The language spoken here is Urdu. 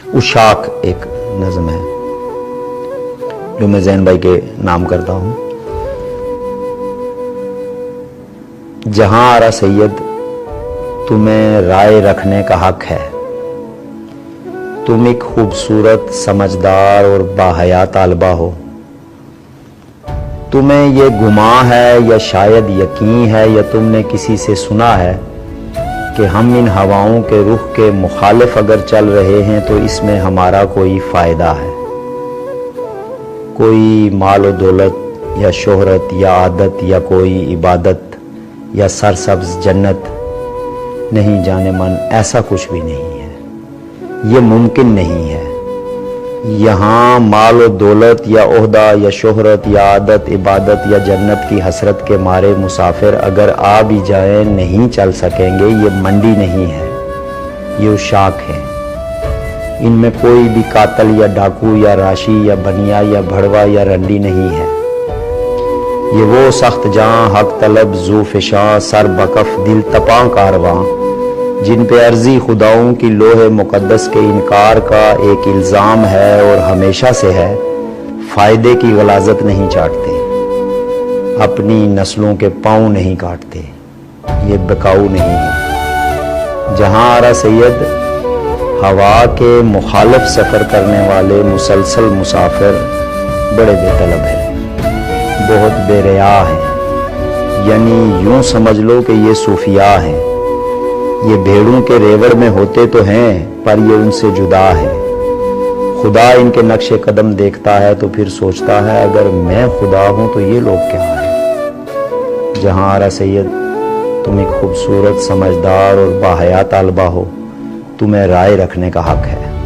اشاق ایک نظم ہے جو میں زین بھائی کے نام کرتا ہوں۔ جہاں آرا سید تمہیں رائے رکھنے کا حق ہے، تم ایک خوبصورت سمجھدار اور باحیا طالبہ ہو۔ تمہیں یہ گمان ہے یا شاید یقین ہے یا تم نے کسی سے سنا ہے کہ ہم ان ہواؤں کے رخ کے مخالف اگر چل رہے ہیں تو اس میں ہمارا کوئی فائدہ ہے۔ کوئی مال و دولت یا شہرت یا عادت یا کوئی عبادت یا سرسبز جنت نہیں، جانے من ایسا کچھ بھی نہیں ہے، یہ ممکن نہیں ہے۔ یہاں مال و دولت یا عہدہ یا شہرت یا عادت، عبادت یا جنت کی حسرت کے مارے مسافر اگر آ بھی جائیں نہیں چل سکیں گے۔ یہ منڈی نہیں ہے، یہ اشاق ہے۔ ان میں کوئی بھی قاتل یا ڈاکو یا راشی یا بنیا یا بھڑوا یا رنڈی نہیں ہے۔ یہ وہ سخت جاں حق طلب ذو فشاں سر بکف دل تپاں کارواں جن پہ عرضی خداؤں کی لوح مقدس کے انکار کا ایک الزام ہے اور ہمیشہ سے ہے، فائدے کی غلاظت نہیں چاٹتے، اپنی نسلوں کے پاؤں نہیں کاٹتے، یہ بکاؤ نہیں ہے۔ جہاں آرا سید ہوا کے مخالف سفر کرنے والے مسلسل مسافر بڑے بے طلب ہیں، بہت بے ریا ہیں، یعنی یوں سمجھ لو کہ یہ صوفیاء ہیں۔ یہ بھیڑوں کے ریوڑ میں ہوتے تو ہیں پر یہ ان سے جدا ہے۔ خدا ان کے نقش قدم دیکھتا ہے تو پھر سوچتا ہے اگر میں خدا ہوں تو یہ لوگ کیا ہیں۔ جہاں آرا سید تم ایک خوبصورت سمجھدار اور باحیا طالبہ ہو، تمہیں رائے رکھنے کا حق ہے۔